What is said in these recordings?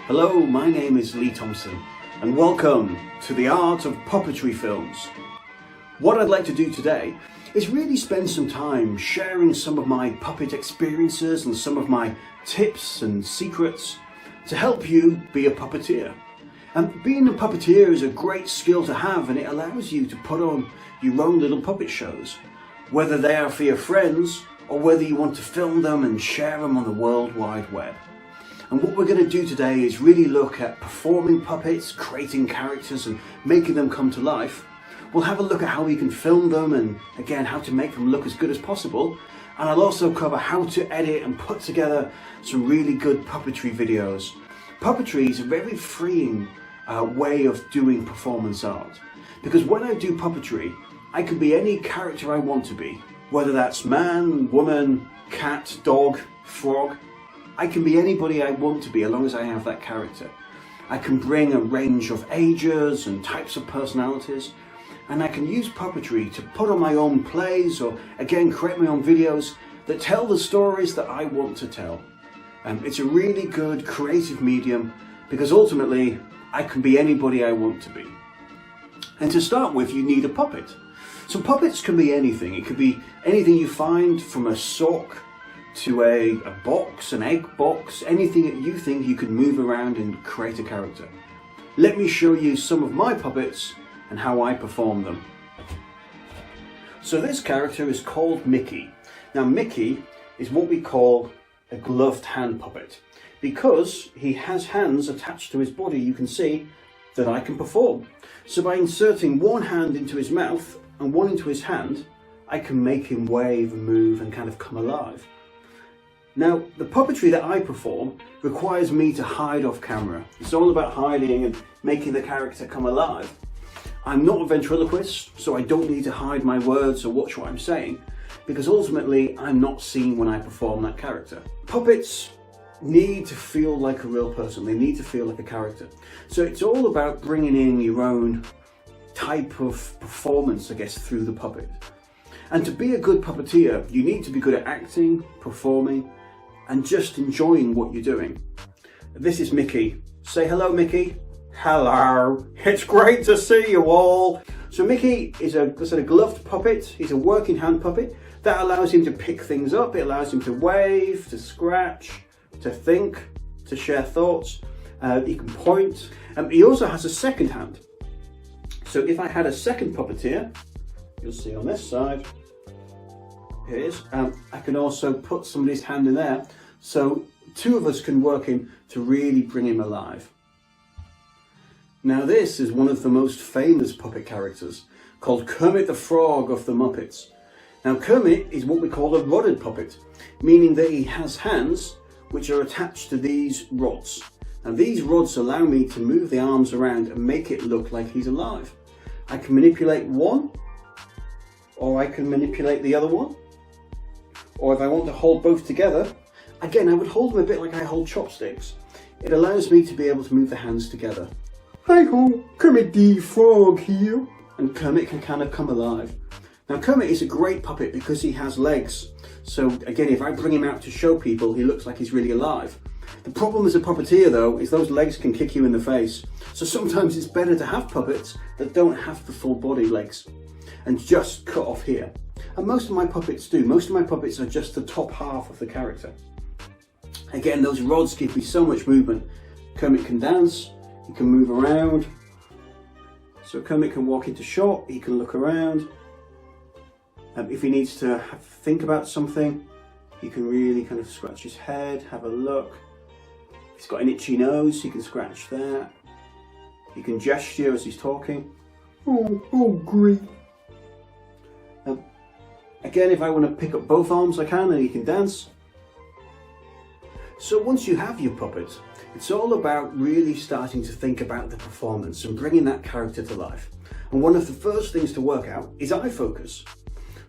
Hello, my name is Lee Thompson and welcome to the art of puppetry films. What I'd like to do today is really spend some time sharing some of my puppet experiences and some of my tips and secrets to help you be a puppeteer. And being a puppeteer is a great skill to have, and it allows you to put on your own little puppet shows, whether they are for your friends or whether you want to film them and share them on the World Wide Web. And what we're going to do today is really look at performing puppets, creating characters and making them come to life. We'll have a look at how we can film them and again how to make them look as good as possible. And I'll also cover how to edit and put together some really good puppetry videos. Puppetry is a very freeing way of doing performance art, because when I do puppetry I can be any character I want to be, whether that's man, woman, cat, dog, frog. I can be anybody I want to be as long as I have that character. I can bring a range of ages and types of personalities, and I can use puppetry to put on my own plays or again create my own videos that tell the stories that I want to tell. It's a really good creative medium because ultimately I can be anybody I want to be. And to start with, you need a puppet. So puppets can be anything. It could be anything you find, from a sock to a box, an egg box, anything that you think you could move around and create a character. Let me show you some of my puppets and how I perform them. So this character is called Mickey. Now Mickey is what we call a gloved hand puppet. Because he has hands attached to his body, you can see that I can perform. So by inserting one hand into his mouth and one into his hand, I can make him wave and move and kind of come alive. Now, the puppetry that I perform requires me to hide off camera. It's all about hiding and making the character come alive. I'm not a ventriloquist, so I don't need to hide my words or watch what I'm saying, because ultimately I'm not seen when I perform that character. Puppets need to feel like a real person. They need to feel like a character. So it's all about bringing in your own type of performance, I guess, through the puppet. And to be a good puppeteer, you need to be good at acting, performing, and just enjoying what you're doing. This is Mickey. Say hello, Mickey. Hello. It's great to see you all. So Mickey is a gloved puppet. He's a working hand puppet. That allows him to pick things up. It allows him to wave, to scratch, to think, to share thoughts. He can point. He also has a second hand. So if I had a second puppeteer, you'll see on this side, here it is. I can also put somebody's hand in there, so two of us can work him to really bring him alive. Now this is one of the most famous puppet characters, called Kermit the Frog of the Muppets. Now Kermit is what we call a rodded puppet, meaning that he has hands which are attached to these rods. Now these rods allow me to move the arms around and make it look like he's alive. I can manipulate one, or I can manipulate the other one. Or if I want to hold both together, again, I would hold them a bit like I hold chopsticks. It allows me to be able to move the hands together. Hi-ho, Kermit the Frog here. And Kermit can kind of come alive. Now Kermit is a great puppet because he has legs. So again, if I bring him out to show people, he looks like he's really alive. The problem as a puppeteer though, is those legs can kick you in the face. So sometimes it's better to have puppets that don't have the full body legs and just cut off here. And most of my puppets do. Most of my puppets are just the top half of the character. Again, those rods give me so much movement. Kermit can dance, he can move around. So Kermit can walk into shot, he can look around. If he needs to think about something, he can really kind of scratch his head, have a look. If he's got an itchy nose, he can scratch that. He can gesture as he's talking. Oh, great. Again, if I want to pick up both arms, I can, and he can dance. So once you have your puppet, it's all about really starting to think about the performance and bringing that character to life. And one of the first things to work out is eye focus.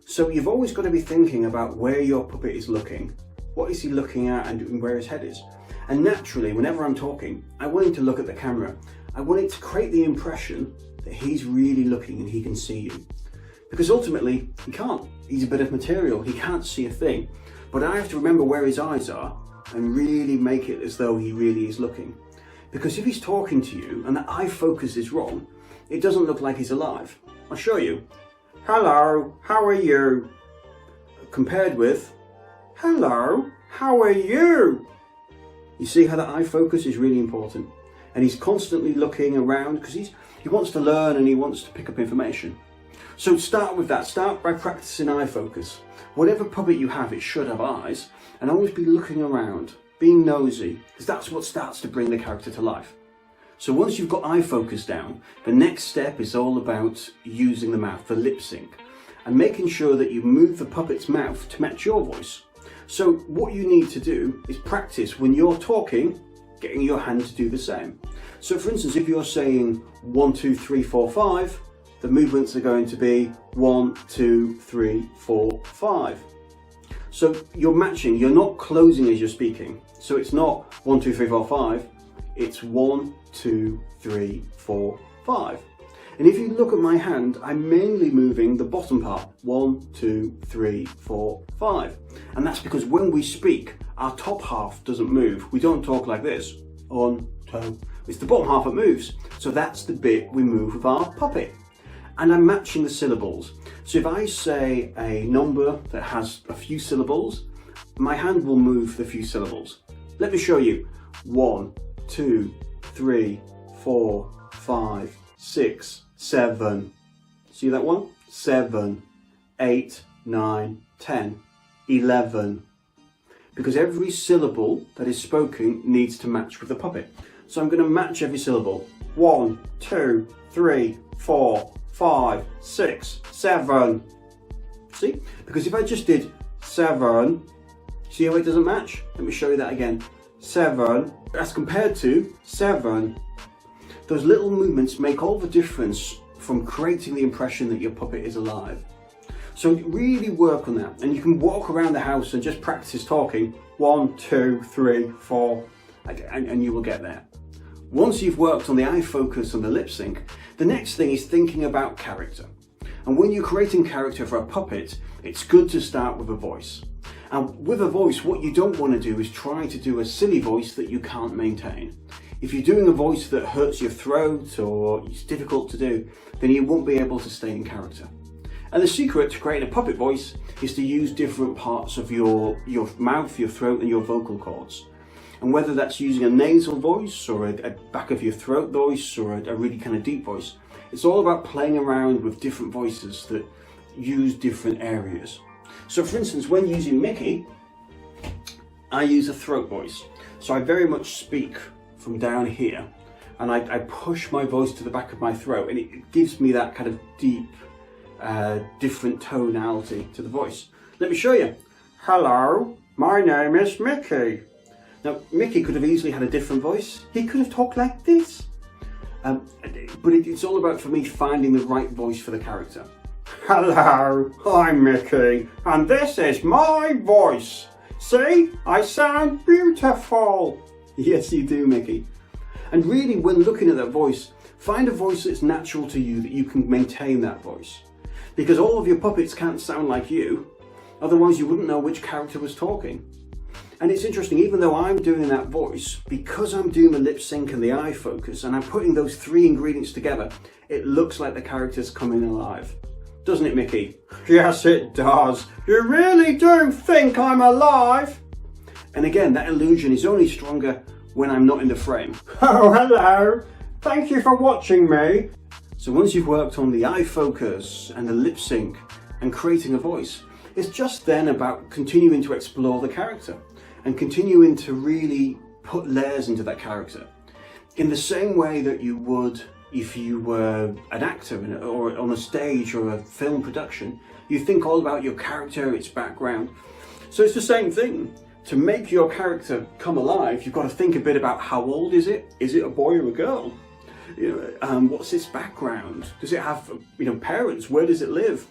So you've always got to be thinking about where your puppet is looking, what is he looking at, and where his head is. And naturally, whenever I'm talking, I want him to look at the camera. I want it to create the impression that he's really looking and he can see you. Because ultimately, he can't. He's a bit of material, he can't see a thing. But I have to remember where his eyes are and really make it as though he really is looking. Because if he's talking to you and the eye focus is wrong, it doesn't look like he's alive. I'll show you. Hello, how are you? Compared with, hello, how are you? You see how the eye focus is really important? And he's constantly looking around because he wants to learn and he wants to pick up information. So start with that. Start by practicing eye focus. Whatever puppet you have, it should have eyes, and always be looking around, being nosy, because that's what starts to bring the character to life. So once you've got eye focus down, the next step is all about using the mouth, the lip sync, and making sure that you move the puppet's mouth to match your voice. So what you need to do is practice when you're talking, getting your hand to do the same. So for instance, if you're saying 1, 2, 3, 4, 5, the movements are going to be 1, 2, 3, 4, 5. So you're matching, you're not closing as you're speaking. So it's not 1, 2, 3, 4, 5, it's 1, 2, 3, 4, 5. And if you look at my hand, I'm mainly moving the bottom part, 1, 2, 3, 4, 5. And that's because when we speak, our top half doesn't move. We don't talk like this, 1, 2. It's the bottom half that moves. So that's the bit we move with our puppet. And I'm matching the syllables. So if I say a number that has a few syllables, my hand will move the few syllables. Let me show you. 1, 2, 3, 4, 5, 6, 7. See that one? 7, 8, 9, 10, 11. Because every syllable that is spoken needs to match with the puppet. So I'm going to match every syllable. 1, 2, 3, 4, 5, 6, 7. See? Because if I just did 7, see how it doesn't match? Let me show you that again. 7, as compared to 7. Those little movements make all the difference from creating the impression that your puppet is alive. So really work on that. And you can walk around the house and just practice talking. 1, 2, 3, 4, and you will get there. Once you've worked on the eye focus and the lip sync, the next thing is thinking about character. And when you're creating character for a puppet, it's good to start with a voice. And with a voice, what you don't want to do is try to do a silly voice that you can't maintain. If you're doing a voice that hurts your throat or it's difficult to do, then you won't be able to stay in character. And the secret to creating a puppet voice is to use different parts of your mouth, your throat and your vocal cords. And whether that's using a nasal voice or a back of your throat voice or a really kind of deep voice, it's all about playing around with different voices that use different areas. So for instance, when using Mickey, I use a throat voice. So I very much speak from down here and I push my voice to the back of my throat, and it gives me that kind of deep, different tonality to the voice. Let me show you. Hello, my name is Mickey. Now, Mickey could have easily had a different voice. He could have talked like this. But it's all about, for me, finding the right voice for the character. Hello, I'm Mickey, and this is my voice. See, I sound beautiful. Yes, you do, Mickey. And really, when looking at that voice, find a voice that's natural to you, that you can maintain that voice. Because all of your puppets can't sound like you, otherwise you wouldn't know which character was talking. And it's interesting, even though I'm doing that voice, because I'm doing the lip sync and the eye focus, and I'm putting those three ingredients together, it looks like the character's coming alive. Doesn't it, Mickey? Yes, it does. You really do think I'm alive? And again, that illusion is only stronger when I'm not in the frame. Oh, hello. Thank you for watching me. So once you've worked on the eye focus and the lip sync and creating a voice, it's just then about continuing to explore the character and continuing to really put layers into that character. In the same way that you would if you were an actor or on a stage or a film production, you think all about your character, its background. So it's the same thing. To make your character come alive, you've got to think a bit about how old is it? Is it a boy or a girl? What's its background? Does it have parents? Where does it live?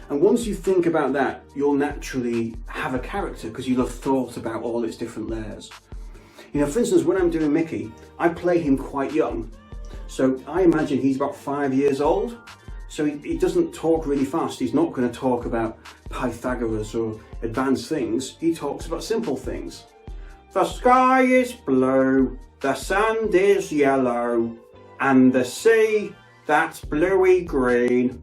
And once you think about that, you'll naturally have a character because you'll have thought about all its different layers. For instance, when I'm doing Mickey, I play him quite young. So I imagine he's about 5 years old. So he doesn't talk really fast. He's not going to talk about Pythagoras or advanced things. He talks about simple things. The sky is blue, the sand is yellow and the sea, that's bluey green.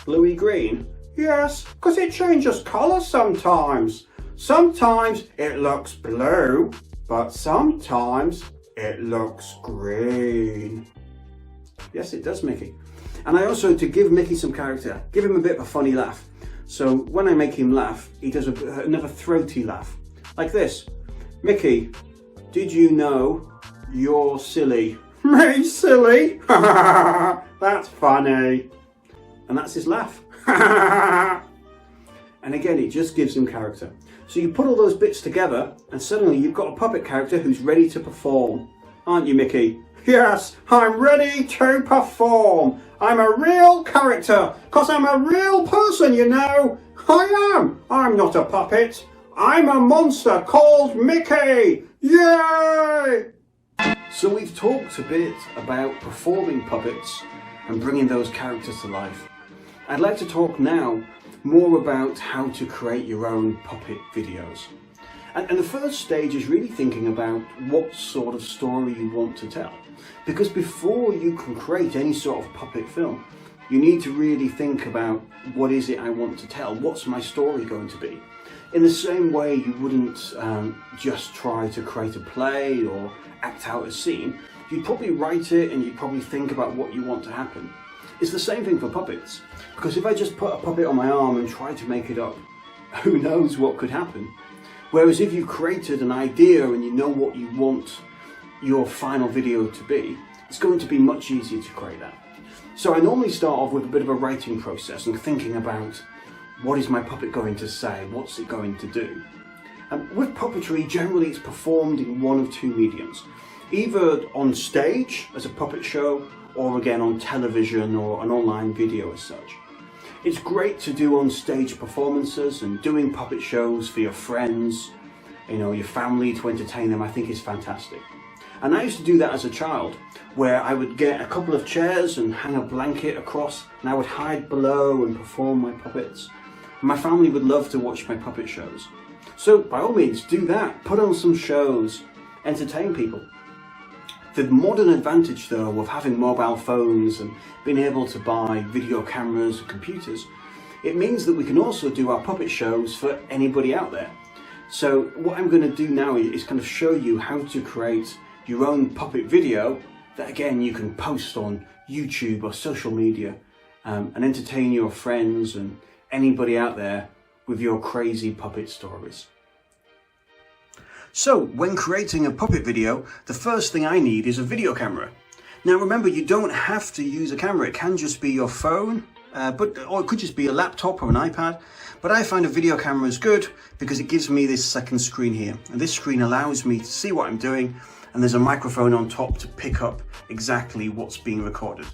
Bluey green? Yes, because it changes colour sometimes. Sometimes it looks blue, but sometimes it looks green. Yes, it does, Mickey. And I also, to give Mickey some character, give him a bit of a funny laugh. So when I make him laugh, he does another throaty laugh, like this. Mickey, did you know you're silly? Me silly? That's funny. And that's his laugh. And again, it just gives him character. So you put all those bits together and suddenly you've got a puppet character who's ready to perform. Aren't you, Mickey? Yes, I'm ready to perform. I'm a real character, because I'm a real person, you know. I am. I'm not a puppet. I'm a monster called Mickey. Yay! So we've talked a bit about performing puppets and bringing those characters to life. I'd like to talk now more about how to create your own puppet videos. And the first stage is really thinking about what sort of story you want to tell. Because before you can create any sort of puppet film, you need to really think about what is it I want to tell? What's my story going to be? In the same way you wouldn't just try to create a play or act out a scene, you'd probably write it and you'd probably think about what you want to happen. It's the same thing for puppets, because if I just put a puppet on my arm and try to make it up, who knows what could happen? Whereas if you've created an idea and you know what you want your final video to be, it's going to be much easier to create that. So I normally start off with a bit of a writing process and thinking about what is my puppet going to say, what's it going to do. And with puppetry, generally it's performed in one of two mediums. Either on stage as a puppet show, or again on television or an online video as such. It's great to do on stage performances, and doing puppet shows for your friends, you know, your family, to entertain them, I think is fantastic. And I used to do that as a child, where I would get a couple of chairs and hang a blanket across, and I would hide below and perform my puppets. And my family would love to watch my puppet shows. So by all means, do that, put on some shows, entertain people. The modern advantage though of having mobile phones and being able to buy video cameras and computers, it means that we can also do our puppet shows for anybody out there. So what I'm going to do now is kind of show you how to create your own puppet video that again you can post on YouTube or social media and entertain your friends and anybody out there with your crazy puppet stories. So when creating a puppet video, the first thing I need is a video camera. Now remember, you don't have to use a camera. It can just be your phone, or it could just be a laptop or an iPad. But I find a video camera is good because it gives me this second screen here. And this screen allows me to see what I'm doing, and there's a microphone on top to pick up exactly what's being recorded.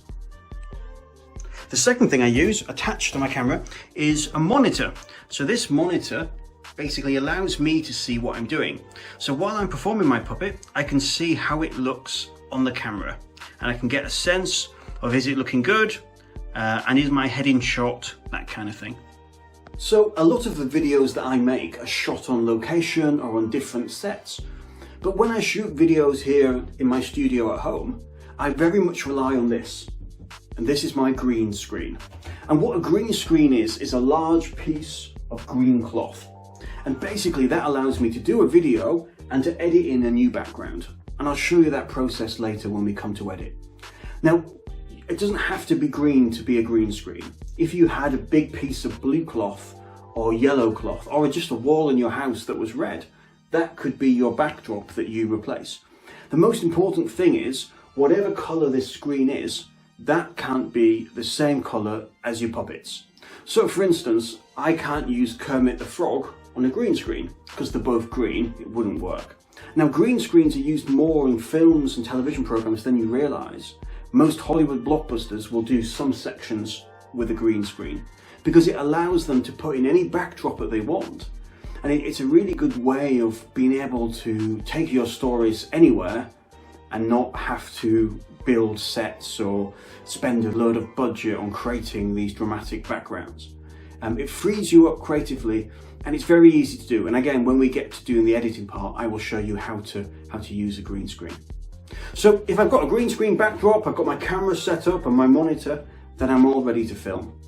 The second thing I use attached to my camera is a monitor. So this monitor basically allows me to see what I'm doing. So while I'm performing my puppet, I can see how it looks on the camera, and I can get a sense of, is it looking good, and is my head in shot, that kind of thing. So a lot of the videos that I make are shot on location or on different sets, but when I shoot videos here in my studio at home, I very much rely on this, and this is my green screen. And what a green screen is a large piece of green cloth. And basically that allows me to do a video and to edit in a new background. And I'll show you that process later when we come to edit. Now, it doesn't have to be green to be a green screen. If you had a big piece of blue cloth or yellow cloth, or just a wall in your house that was red, that could be your backdrop that you replace. The most important thing is, whatever color this screen is, that can't be the same color as your puppets. So for instance, I can't use Kermit the Frog on a green screen, because they're both green, it wouldn't work. Now green screens are used more in films and television programs than you realise. Most Hollywood blockbusters will do some sections with a green screen, because it allows them to put in any backdrop that they want. And it's a really good way of being able to take your stories anywhere and not have to build sets or spend a load of budget on creating these dramatic backgrounds. It frees you up creatively, and it's very easy to do. And again, when we get to doing the editing part, I will show you how to use a green screen. So if I've got a green screen backdrop, I've got my camera set up and my monitor, then I'm all ready to film.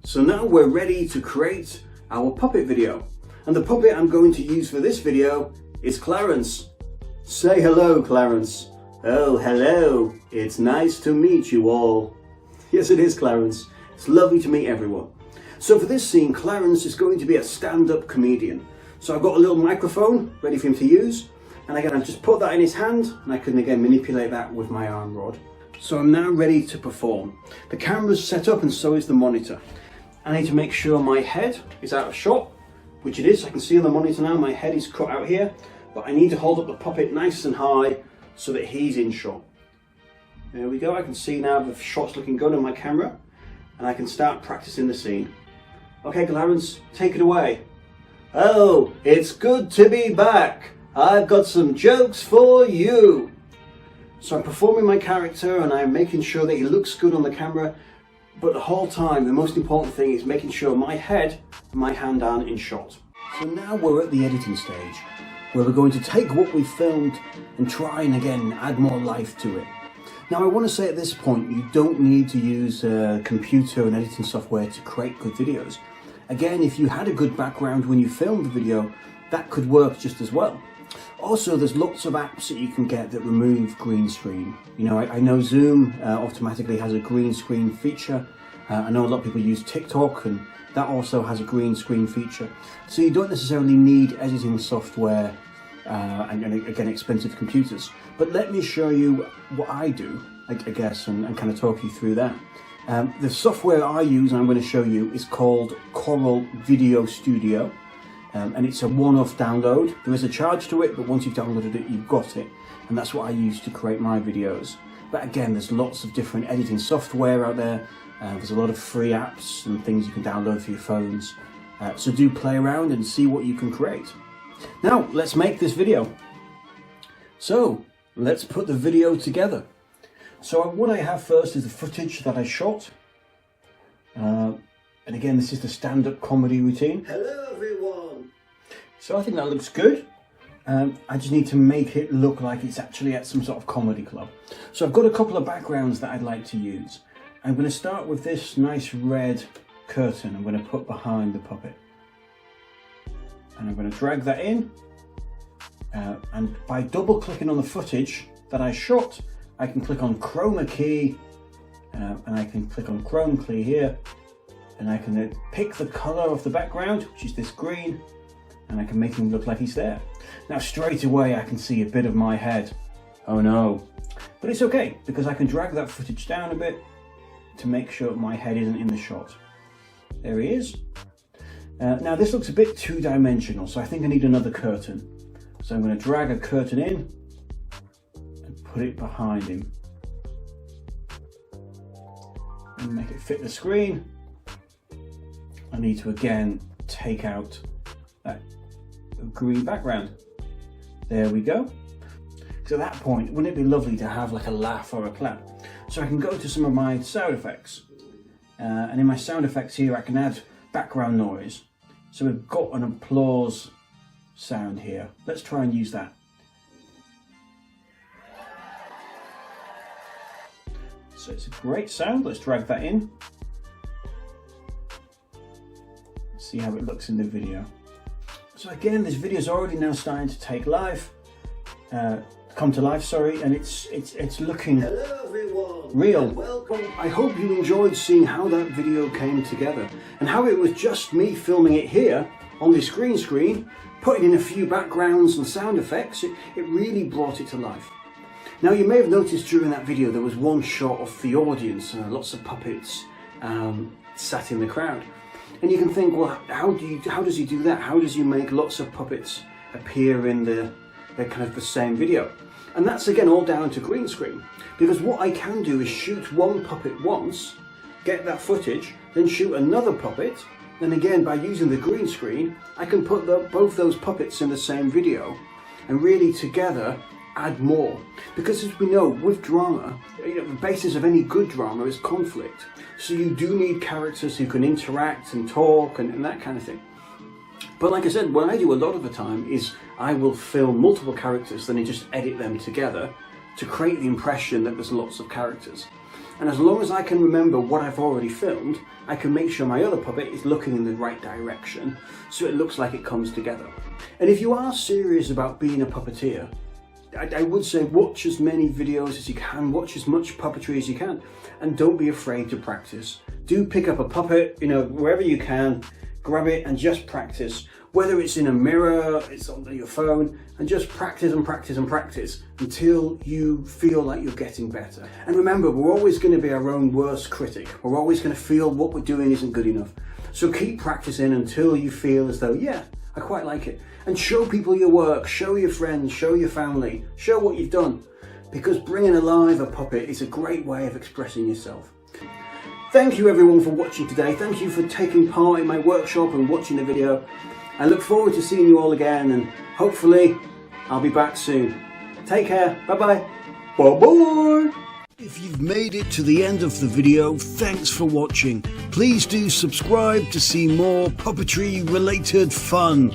So now we're ready to create our puppet video. And the puppet I'm going to use for this video is Clarence. Say hello, Clarence. Oh, hello. It's nice to meet you all. Yes, it is, Clarence. It's lovely to meet everyone. So for this scene, Clarence is going to be a stand-up comedian. So I've got a little microphone ready for him to use. And again, I've just put that in his hand, and I can again manipulate that with my arm rod. So I'm now ready to perform. The camera's set up and so is the monitor. I need to make sure my head is out of shot, which it is. I can see on the monitor now my head is cut out here, but I need to hold up the puppet nice and high so that he's in shot. There we go. I can see now the shot's looking good on my camera, and I can start practicing the scene. Okay, Clarence, take it away. Oh, it's good to be back. I've got some jokes for you. So I'm performing my character and I'm making sure that he looks good on the camera, but the whole time the most important thing is making sure my head and my hand aren't in shot. So now we're at the editing stage, where we're going to take what we filmed and try and again add more life to it. Now I want to say at this point, you don't need to use computer and editing software to create good videos. Again, if you had a good background when you filmed the video, that could work just as well. Also, there's lots of apps that you can get that remove green screen. You know, I know Zoom automatically has a green screen feature. I know a lot of people use TikTok, and that also has a green screen feature. So you don't necessarily need editing software and again, expensive computers. But let me show you what I do, I guess, and kind of talk you through that. The software I use, and I'm going to show you, is called Coral Video Studio. And it's a one-off download. There is a charge to it, but once you've downloaded it, you've got it. And that's what I use to create my videos. But again, there's lots of different editing software out there. There's a lot of free apps and things you can download for your phones. So do play around and see what you can create. Now, let's make this video. So, let's put the video together. So what I have first is the footage that I shot. And again, this is the stand-up comedy routine. Hello, everyone. So I think that looks good. I just need to make it look like it's actually at some sort of comedy club. So I've got a couple of backgrounds that I'd like to use. I'm going to start with this nice red curtain I'm going to put behind the puppet. And I'm going to drag that in. And by double clicking on the footage that I shot, I can click on Chroma key, and I can click on Chrome key here. And I can pick the color of the background, which is this green, and I can make him look like he's there. Now straight away I can see a bit of my head. Oh no. But it's okay, because I can drag that footage down a bit to make sure my head isn't in the shot. There he is. Now this looks a bit two-dimensional, so I think I need another curtain. So I'm going to drag a curtain in and put it behind him. And make it fit the screen. I need to again take out that green background. There we go. So at that point, wouldn't it be lovely to have like a laugh or a clap? So I can go to some of my sound effects. And in my sound effects here, I can add background noise. So we've got an applause sound here. Let's try and use that. So it's a great sound. Let's drag that in. See how it looks in the video. So again, this video is already now starting to take life, come to life, sorry, and it's looking real. Welcome. I hope you enjoyed seeing how that video came together and how it was just me filming it here on this green screen, putting in a few backgrounds and sound effects. It really brought it to life. Now you may have noticed during that video there was one shot of the audience, lots of puppets sat in the crowd. And you can think, well, how does he do that? How does he make lots of puppets appear in the kind of the same video? And that's again all down to green screen. Because what I can do is shoot one puppet once, get that footage, then shoot another puppet. Then again, by using the green screen, I can put both those puppets in the same video and really together add more. Because as we know, with drama, the basis of any good drama is conflict. So you do need characters who can interact and talk and that kind of thing. But like I said, what I do a lot of the time is I will film multiple characters, then I just edit them together to create the impression that there's lots of characters. And as long as I can remember what I've already filmed, I can make sure my other puppet is looking in the right direction, so it looks like it comes together. And if you are serious about being a puppeteer, I would say watch as many videos as you can, watch as much puppetry as you can, and don't be afraid to practice. Do pick up a puppet, wherever you can, grab it and just practice. Whether it's in a mirror, it's on your phone, and just practice and practice and practice until you feel like you're getting better. And remember, we're always going to be our own worst critic. We're always going to feel what we're doing isn't good enough. So keep practicing until you feel as though, yeah, I quite like it. And show people your work, show your friends, show your family, show what you've done. Because bringing alive a puppet is a great way of expressing yourself. Thank you everyone for watching today. Thank you for taking part in my workshop and watching the video. I look forward to seeing you all again, and hopefully I'll be back soon. Take care. Bye-bye. Bye-bye. If you've made it to the end of the video, thanks for watching. Please do subscribe to see more puppetry related fun.